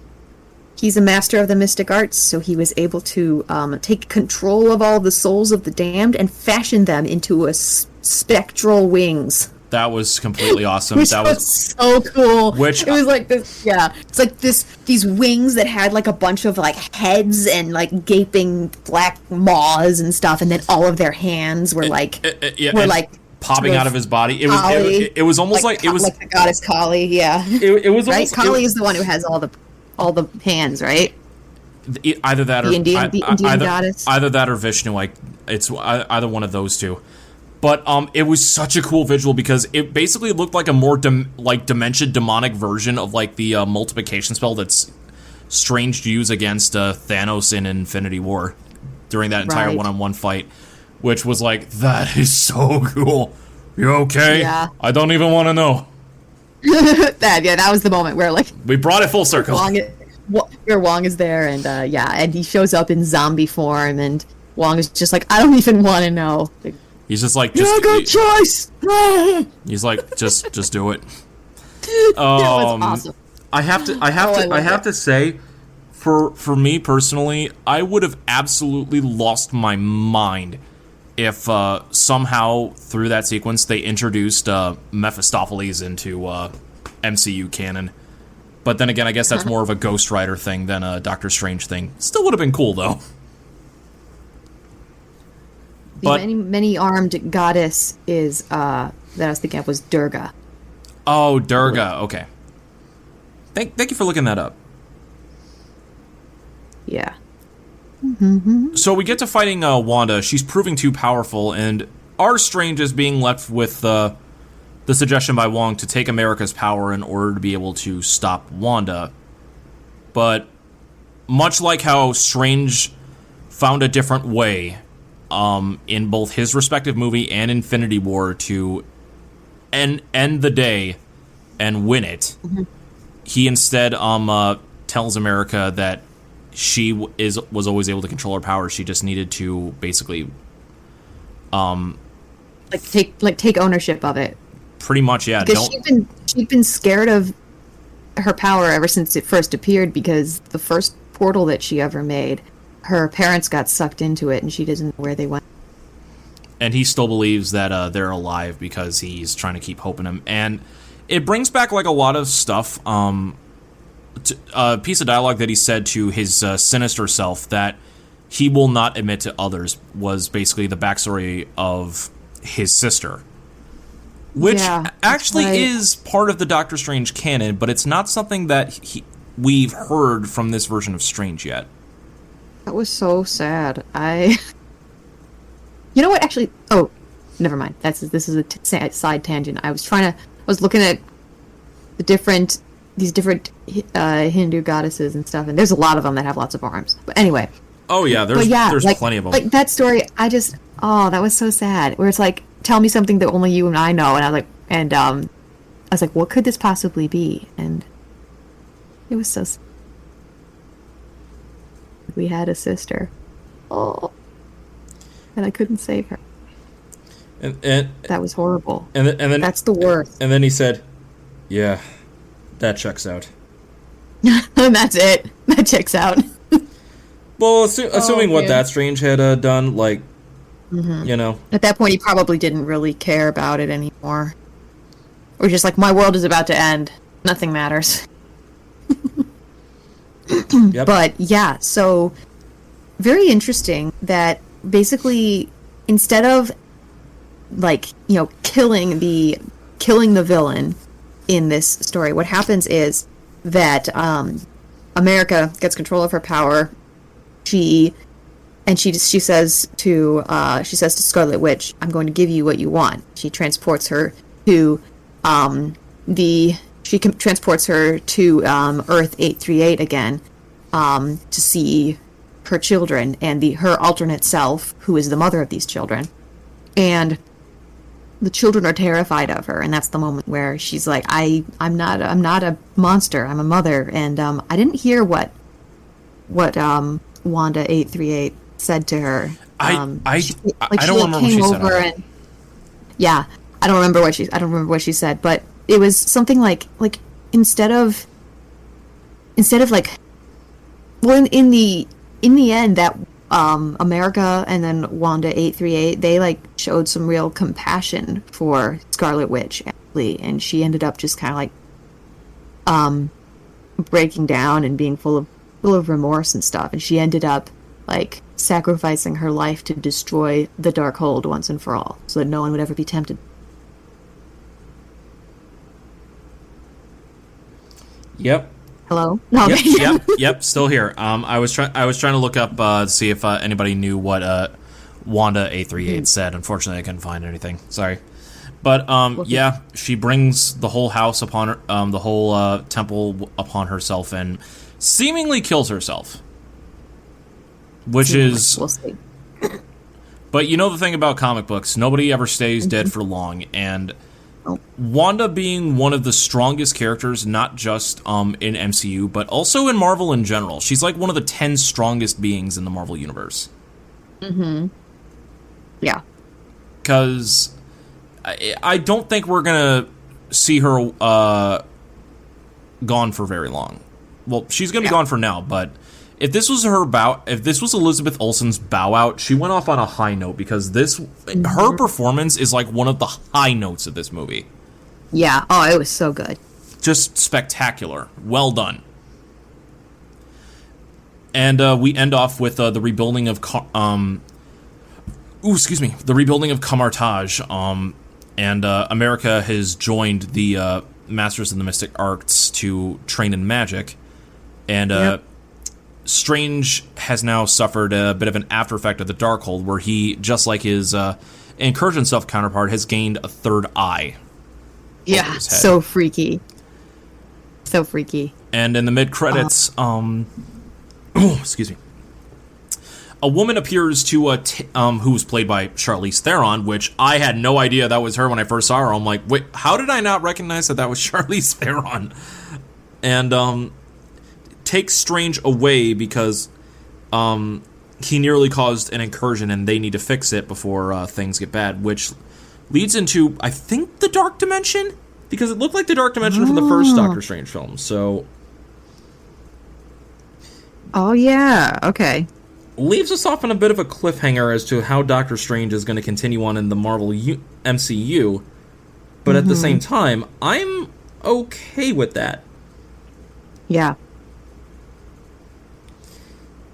he's a master of the mystic arts, so he was able to take control of all the souls of the damned and fashion them into a spectral wings. That was completely awesome. Which That was so cool. Which- it was like this, it's like these wings that had like a bunch of like heads and like gaping black maws and stuff, and then all of their hands were like yeah, were and like popping sort out of his body. It was Kali, it was almost like it was like the goddess Kali. Yeah, it was right. almost, Kali is the one who has all the hands, right? either that or The Indian goddess. either that or Vishnu. Like it's either one of those two. But it was such a cool visual because it basically looked like a more dimension demonic version of like the multiplication spell that's Strange used against Thanos in Infinity War during that entire Right. one-on-one fight, which was like, that is so cool. You okay? Yeah. I don't even want to know. that was the moment where like We brought it full circle. where Wong is there, and and he shows up in zombie form, and Wong is just like, I don't even want to know. Like, He's just like, you got choice. he's like, just do it. That was awesome. I have to say, for me personally, I would have absolutely lost my mind if somehow through that sequence they introduced Mephistopheles into MCU canon. But then again, I guess that's more of a Ghost Rider thing than a Doctor Strange thing. Still would have been cool though. The many armed goddess is that I was thinking of was Durga. Oh, Durga. Okay. Thank you for looking that up. Yeah. So we get to fighting Wanda. She's proving too powerful, and our Strange is being left with the suggestion by Wong to take America's power in order to be able to stop Wanda. But much like how Strange found a different way in both his respective movie and Infinity War to end the day and win it, he instead tells America that she was always able to control her power. She just needed to basically take ownership of it. Pretty much, yeah. Because she'd been scared of her power ever since it first appeared, because the first portal that she ever made, her parents got sucked into it and she doesn't know where they went. And he still believes that they're alive because he's trying to keep hope in them. And it brings back like a lot of stuff. A piece of dialogue that he said to his sinister self that he will not admit to others was basically the backstory of his sister. Which actually is part of the Doctor Strange canon, but it's not something that we've heard from this version of Strange yet. That was so sad. You know what? Actually, oh, never mind. This is a side tangent. I was looking at these different Hindu goddesses and stuff, and there's a lot of them that have lots of arms. But anyway. Oh yeah, there's plenty of them. Like that story, that was so sad. Where it's like, tell me something that only you and I know, and I was like, what could this possibly be? And it was so sad. We had a sister. Oh. And I couldn't save her. And that was horrible. And then that's the worst. And then he said, "Yeah, that checks out." And that's it. That checks out. Well, assuming what that Strange had done, like, you know. At that point, he probably didn't really care about it anymore. Or just like, my world is about to end. Nothing matters. Yep. But yeah, so very interesting that basically instead of like, you know, killing the villain in this story, what happens is that America gets control of her power. She says to Scarlet Witch, "I'm going to give you what you want." She transports her to the transports her to Earth 838 again to see her children and her alternate self, who is the mother of these children. And the children are terrified of her, and that's the moment where she's like, I'm not a monster, I'm a mother. And I didn't hear what Wanda 838 said to her. I don't remember what she said. Yeah, I don't remember what she said, but it was something like instead of like, well, in the end, that America and then Wanda 838, they like showed some real compassion for Scarlet Witch, actually, and she ended up just kind of like breaking down and being full of remorse and stuff, and she ended up like sacrificing her life to destroy the Darkhold once and for all, so that no one would ever be tempted. Yep. Hello? No, Yep. Still here. I was trying to look up to see if anybody knew what Wanda 838 said. Unfortunately, I couldn't find anything. Sorry. But yeah, she brings the whole house upon her, the whole temple upon herself, and seemingly kills herself. Which is. We'll see. But you know the thing about comic books, nobody ever stays dead for long, and Wanda being one of the strongest characters, not just in MCU, but also in Marvel in general. She's like one of the 10 strongest beings in the Marvel Universe. Mm-hmm. Yeah. Because I don't think we're going to see her gone for very long. Well, she's going to be gone for now, but if this was if this was Elizabeth Olsen's bow out, she went off on a high note, because her performance is like one of the high notes of this movie. Yeah. Oh, it was so good. Just spectacular. Well done. And we end off with the rebuilding of the rebuilding of Kamartaj. And America has joined the Masters of the Mystic Arts to train in magic, and Strange has now suffered a bit of an after effect of the Darkhold, where he, just like his Incursion Self counterpart, has gained a third eye. Yeah, so freaky. So freaky. And in the mid-credits, excuse me, a woman appears to, who was played by Charlize Theron, which I had no idea that was her when I first saw her. I'm like, wait, how did I not recognize that was Charlize Theron? And, takes Strange away because he nearly caused an incursion and they need to fix it before things get bad, which leads into, I think, the Dark Dimension? Because it looked like the Dark Dimension from the first Doctor Strange film, so... Oh, yeah, okay. Leaves us off on a bit of a cliffhanger as to how Doctor Strange is going to continue on in the Marvel MCU, but at the same time, I'm okay with that. Yeah.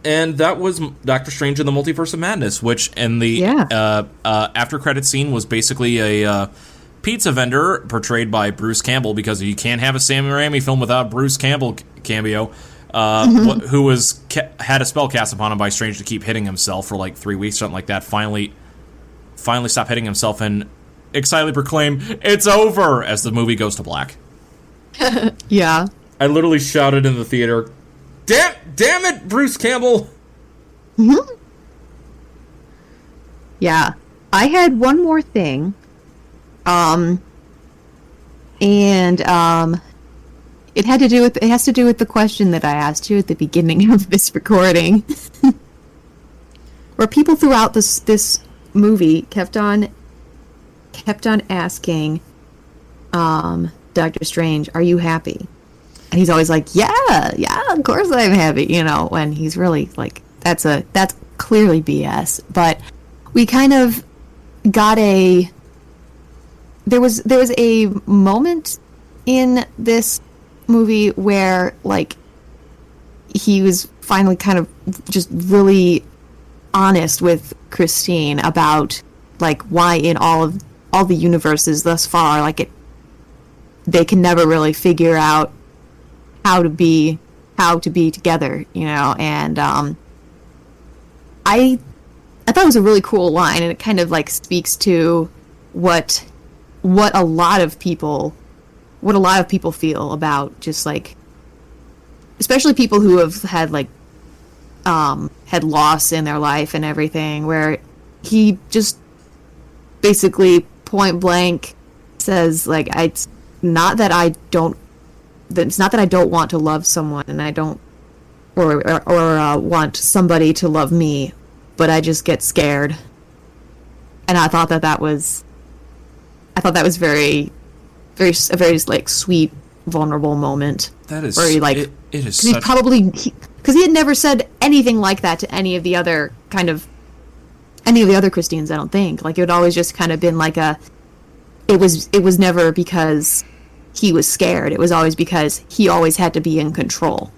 And that was Doctor Strange in the Multiverse of Madness, which in the after credit scene was basically a pizza vendor portrayed by Bruce Campbell, because you can't have a Sam Raimi film without Bruce Campbell cameo, who had a spell cast upon him by Strange to keep hitting himself for like 3 weeks, something like that. Finally stopped hitting himself and excitedly proclaim, "It's over," as the movie goes to black. Yeah. I literally shouted in the theater, Damn it, Bruce Campbell! Mm-hmm. Yeah. I had one more thing. It has to do with the question that I asked you at the beginning of this recording. Where people throughout this movie kept on asking Doctor Strange, "Are you happy?" And he's always like, yeah, of course I'm happy, when he's really like, that's clearly BS. But we kind of got there was a moment in this movie where like he was finally kind of just really honest with Christine about like why in all the universes thus far, like they can never really figure out how to be together, and I thought it was a really cool line, and it kind of like speaks to what a lot of people what a lot of people feel about just like, especially people who have had like had loss in their life and everything, where he just basically point blank says like, it's not that I don't want to love someone, and I don't or want somebody to love me, but I just get scared. And I thought that was very a very like sweet, vulnerable moment. That is, where he, like, it is he such... probably because he had never said anything like that to any of the other Christians. I don't think, like, it would always just kind of been like it was never because he was scared. It was always because he always had to be in control,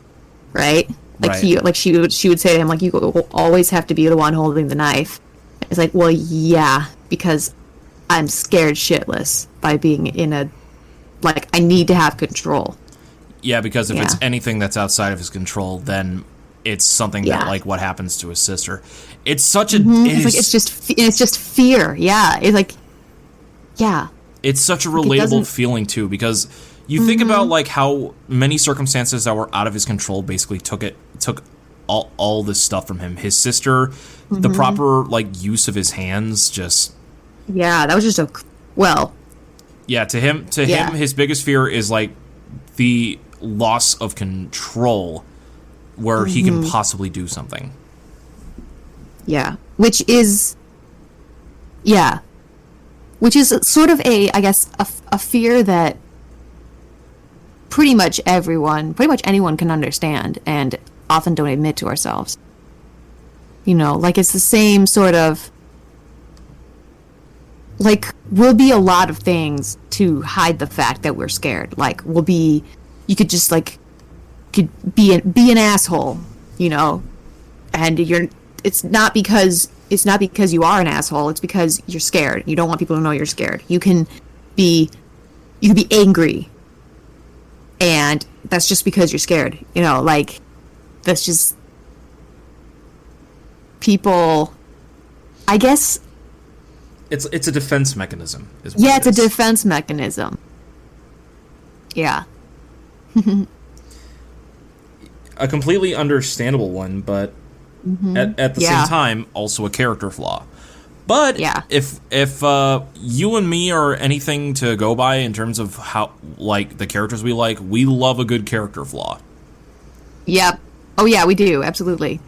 right? Like, right. she would say to him, like, you always have to be the one holding the knife. It's like, well, yeah, because I'm scared shitless by being in a, like, I need to have control. Yeah, because if it's anything that's outside of his control, then it's something that, like, what happens to his sister. It's such a... It's just fear. Yeah. It's like, yeah. It's such a relatable feeling, too, because you think about, like, how many circumstances that were out of his control basically took all this stuff from him. His sister, the proper, like, use of his hands, just... Yeah, that was just Yeah, to him, his biggest fear is, like, the loss of control where he can possibly do something. Yeah, which is sort of I guess a fear that pretty much anyone can understand and often don't admit to ourselves. You know, like, it's the same sort of, like, we'll be a lot of things to hide the fact that we're scared. Like, you could just, like, could be an asshole, you know, and it's not because you are an asshole, it's because you're scared. You don't want people to know you're scared. You can be angry, and that's just because you're scared, you know, like, that's just people, I guess. It's a defense mechanism. It's a defense mechanism. Yeah. A completely understandable one, but at the same time, also a character flaw. But if you and me are anything to go by in terms of how, like, the characters we love a good character flaw. Yep. Oh yeah, we do, absolutely.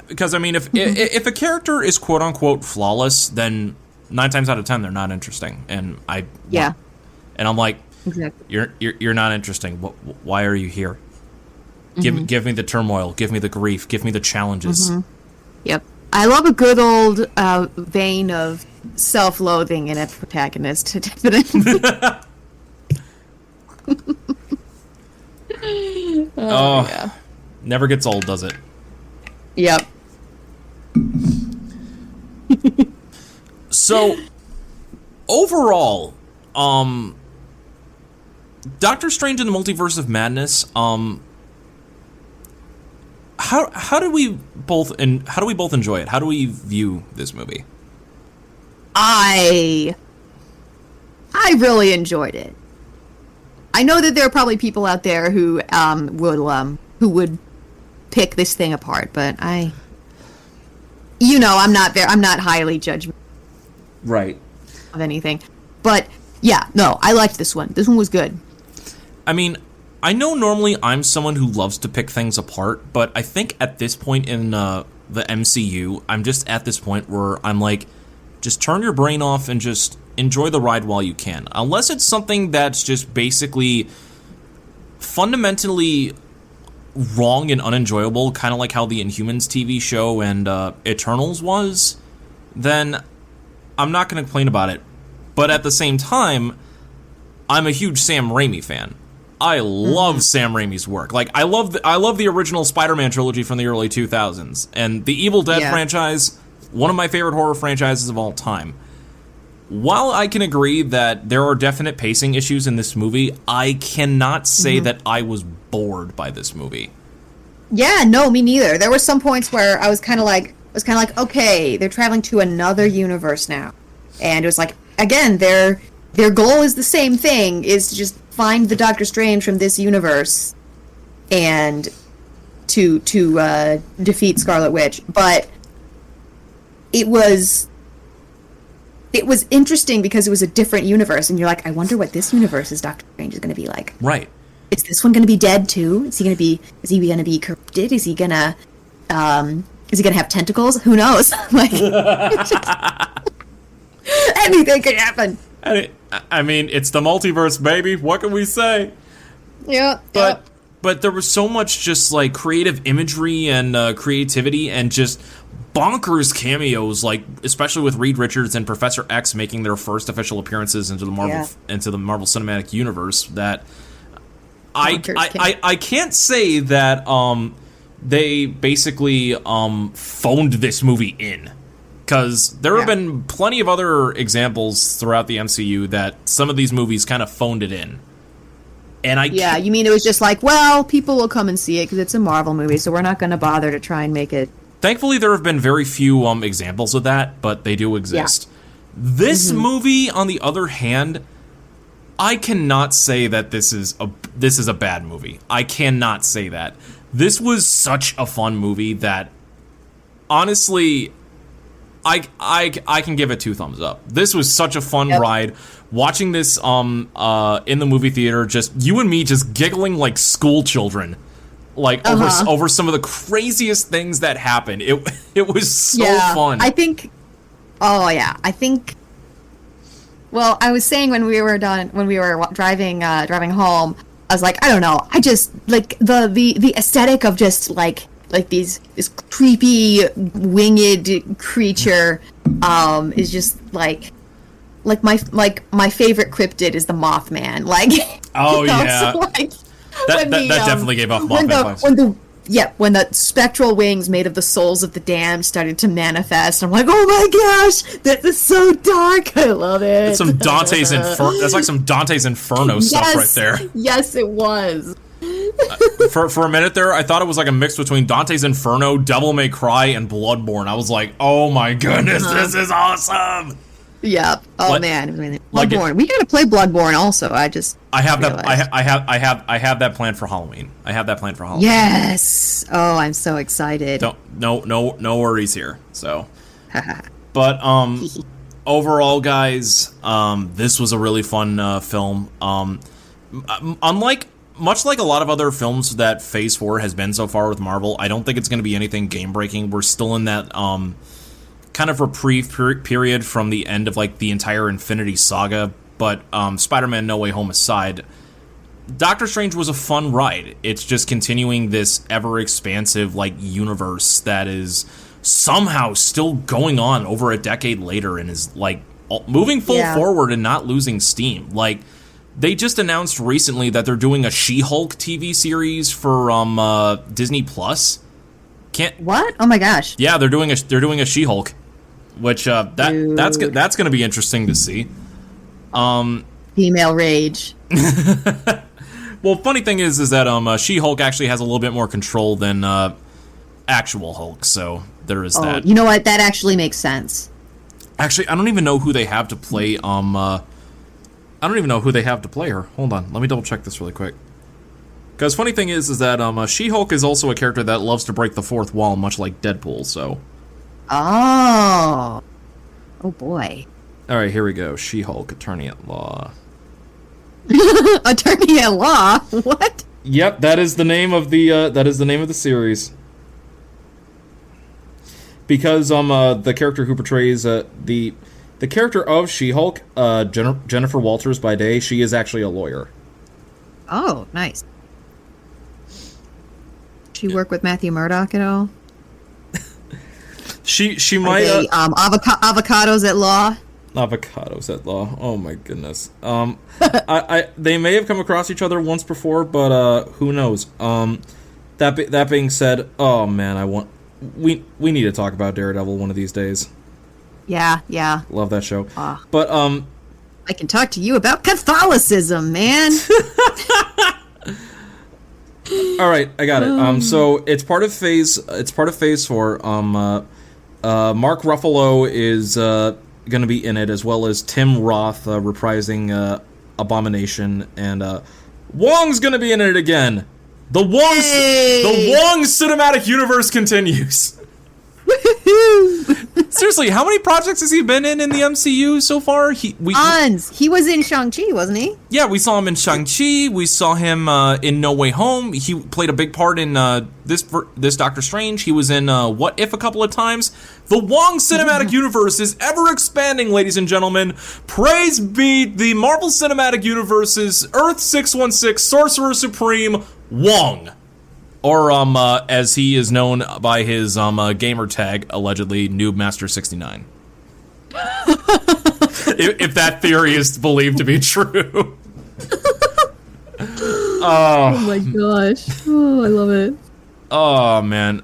Because, I mean, if a character is quote unquote flawless, then 9 times out of 10 they're not interesting, and and I'm like, exactly. You're not interesting. Why are you here? Give me the turmoil. Give me the grief. Give me the challenges. Yep. I love a good old vein of self-loathing in a protagonist. Yeah. Never gets old, does it? Yep. So, overall, Doctor Strange in the Multiverse of Madness, how do we both enjoy it? How do we view this movie? I really enjoyed it. I know that there are probably people out there who would pick this thing apart, but I'm not highly judgmental, right, of anything. But yeah, no, I liked this one. This one was good. I mean, I know normally I'm someone who loves to pick things apart, but I think at this point in the MCU, I'm just at this point where I'm like, just turn your brain off and just enjoy the ride while you can. Unless it's something that's just basically fundamentally wrong and unenjoyable, kind of like how the Inhumans TV show and Eternals was, then I'm not going to complain about it. But at the same time, I'm a huge Sam Raimi fan. I love Sam Raimi's work. Like, I love the original Spider-Man trilogy from the early 2000s, and the Evil Dead franchise, one of my favorite horror franchises of all time. While I can agree that there are definite pacing issues in this movie, I cannot say that I was bored by this movie. Yeah, no, me neither. There were some points where I was kind of like, okay, they're traveling to another universe now, and it was like, again, they're their goal is the same thing, is to just find the Doctor Strange from this universe and to defeat Scarlet Witch. But it was interesting because it was a different universe, and you're like, I wonder what this universe's Doctor Strange is going to be like. Right. Is this one going to be dead too? Is he going to be corrupted? Is he going to have tentacles? Who knows? Like, anything could happen. I mean, it's the multiverse, baby. What can we say? Yeah. But there was so much just like creative imagery and creativity and just bonkers cameos, like especially with Reed Richards and Professor X making their first official appearances into the Marvel Cinematic Universe. That I can't say that they basically phoned this movie in, because there have been plenty of other examples throughout the MCU that some of these movies kind of phoned it in. And you mean it was just like, well, people will come and see it because it's a Marvel movie, so we're not going to bother to try and make it. Thankfully, there have been very few examples of that, but they do exist. Yeah. This movie, on the other hand, I cannot say that this is a bad movie. I cannot say that. This was such a fun movie that, honestly, I can give it 2 thumbs up. This was such a fun ride. Watching this in the movie theater, just you and me just giggling like school children, like over some of the craziest things that happened. It was so fun. I think. Well, I was saying when we were driving home, I was like, I don't know. I just like the aesthetic of just like this creepy winged creature is just like my favorite cryptid is the Mothman. Like, oh you know, yeah, so like, that definitely gave off Mothman vibes. When the spectral wings made of the souls of the damned started to manifest, I'm like, oh my gosh, this is so dark. I love it. It's some Dante's Inferno. That's like some Dante's Inferno stuff right there. Yes, it was. For a minute there, I thought it was like a mix between Dante's Inferno, Devil May Cry, and Bloodborne. I was like, oh my goodness, this is awesome. Yeah. Oh man, Bloodborne. We gotta play Bloodborne also. I have that planned for Halloween. Yes. Oh, I'm so excited. No worries here. So, but overall, guys, this was a really fun film. Much like a lot of other films that Phase 4 has been so far with Marvel, I don't think it's going to be anything game-breaking. We're still in that kind of reprieve period from the end of like the entire Infinity Saga, but Spider-Man No Way Home aside, Doctor Strange was a fun ride. It's just continuing this ever-expansive like universe that is somehow still going on over a decade later and is like moving full forward and not losing steam. Like, they just announced recently that they're doing a She-Hulk TV series for Disney Plus. What? Oh my gosh! Yeah, they're doing a She-Hulk, which that's going to be interesting to see. Female rage. Well, funny thing is that She-Hulk actually has a little bit more control than actual Hulk, so there is that. You know what? That actually makes sense. Actually, I don't even know who they have to play. I don't even know who they have to play her. Hold on, let me double check this really quick. Because funny thing is that She-Hulk is also a character that loves to break the fourth wall, much like Deadpool. So. Oh boy. All right, here we go. She-Hulk, Attorney at Law. Attorney at Law? What? Yep, that is the name of the series. Because the character who portrays the character of She-Hulk, Jennifer Walters by day, she is actually a lawyer. Oh, nice. She work with Matthew Murdock at all? she might. Avocados at law. Avocados at law. Oh my goodness. They may have come across each other once before, but who knows? That being said, oh man, we need to talk about Daredevil one of these days. Yeah. Love that show. But I can talk to you about Catholicism, man. All right, I got it. So it's part of Phase 4. Mark Ruffalo going to be in it, as well as Tim Roth reprising Abomination, and Wong's going to be in it again. The Wong cinematic universe continues. Seriously, how many projects has he been in the MCU so far? Tons. He was in Shang-Chi, wasn't he? Yeah, we saw him in Shang-Chi. We saw him in No Way Home. He played a big part in this Doctor Strange. He was in What If a couple of times. The Wong Cinematic Universe is ever expanding, ladies and gentlemen. Praise be the Marvel Cinematic Universe's Earth 616 Sorcerer Supreme, Wong. Or, as he is known by his gamer tag, allegedly, Noobmaster69. if that theory is believed to be true. Oh my gosh. Oh, I love it. Oh, man.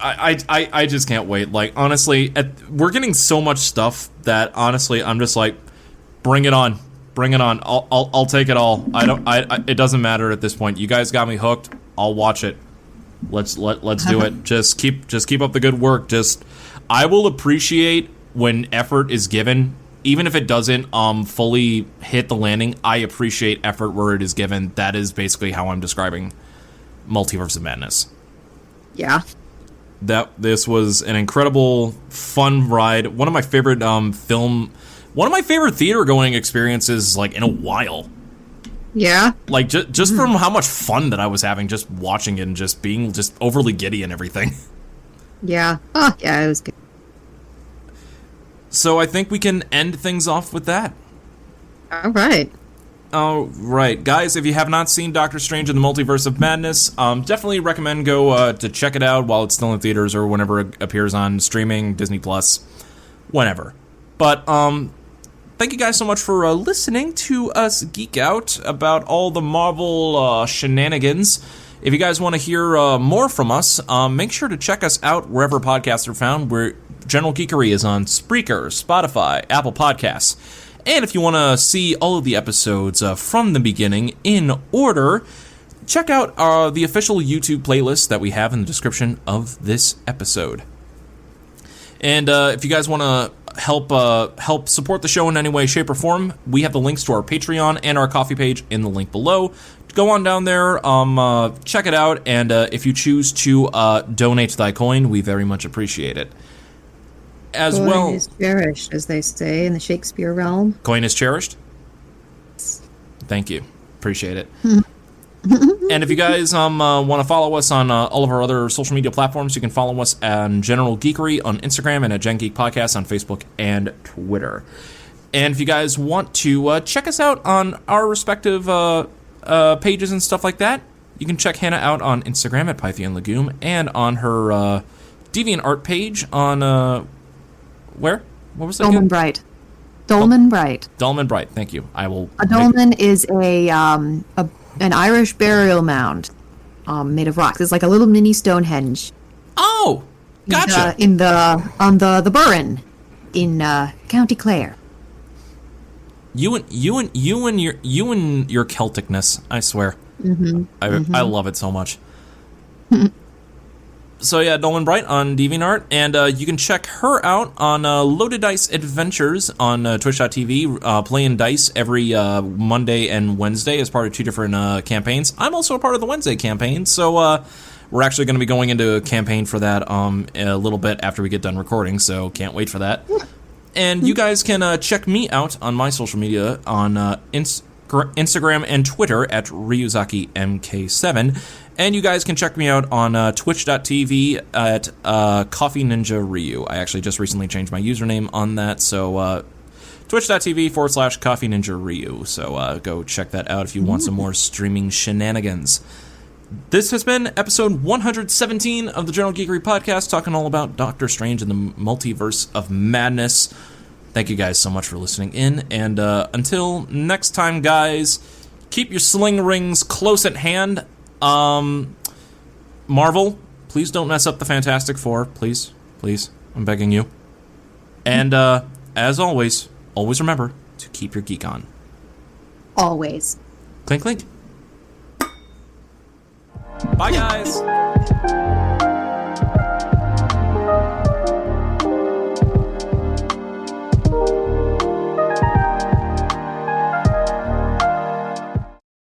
I just can't wait. Like, honestly, we're getting so much stuff that, honestly, I'm just like, bring it on. Bring it on. I'll take it all. It doesn't matter at this point. You guys got me hooked. I'll watch it. Let's do it. Just keep up the good work. I will appreciate when effort is given, even if it doesn't fully hit the landing. I appreciate effort where it is given. That is basically how I'm describing Multiverse of Madness. Yeah. This was an incredible, fun ride. One of my favorite one of my favorite theater going experiences, like, in a while. Yeah? Like, just from how much fun that I was having just watching it and just being just overly giddy and everything. Yeah. Oh, yeah, it was good. So I think we can end things off with that. All right. All right. Guys, if you have not seen Doctor Strange in the Multiverse of Madness, definitely recommend go to check it out while it's still in theaters or whenever it appears on streaming, Disney+, whenever. But, thank you guys so much for listening to us geek out about all the Marvel shenanigans. If you guys want to hear more from us, make sure to check us out wherever podcasts are found. General Geekery is on Spreaker, Spotify, Apple Podcasts. And if you want to see all of the episodes from the beginning in order, check out the official YouTube playlist that we have in the description of this episode. And if you guys want to help support the show in any way, shape, or form, we have the links to our Patreon and our Coffee page in the link below. Go on down there, check it out, and if you choose to donate thy coin, we very much appreciate it. As Coin well, is cherished, as they say in the Shakespeare realm. Coin is cherished? Thank you. Appreciate it. And if you guys want to follow us on all of our other social media platforms, you can follow us on General Geekery on Instagram and at Gen Geek Podcast on Facebook and Twitter. And if you guys want to check us out on our respective pages and stuff like that, you can check Hannah out on Instagram at Python Legume and on her DeviantArt page on where? What was that? Dolmen Bright. Dolmen Bright. Dolmen Bright. Thank you. I will. A dolmen is an Irish burial mound made of rocks. It's like a little mini Stonehenge. Oh, gotcha. On the Burren in County Clare. You and your Celticness, I swear. I love it so much. So yeah, Dolmen Bright on DeviantArt, and you can check her out on Loaded Dice Adventures on Twitch.tv, playing dice every Monday and Wednesday as part of two different campaigns. I'm also a part of the Wednesday campaign, so we're actually going to be going into a campaign for that a little bit after we get done recording, so can't wait for that. And you guys can check me out on my social media on Instagram and Twitter at RyuzakiMK7. And you guys can check me out on Twitch.tv at Coffee Ninja Ryu. I actually just recently changed my username on that, so Twitch.tv/Coffee Ninja Ryu. So go check that out if you want some more streaming shenanigans. This has been episode 117 of the General Geekery Podcast, talking all about Doctor Strange and the Multiverse of Madness. Thank you guys so much for listening in, and until next time, guys, keep your sling rings close at hand. Marvel, please don't mess up the Fantastic Four. Please, I'm begging you. And as always remember to keep your geek on. Always. Clink, clink. Bye, guys.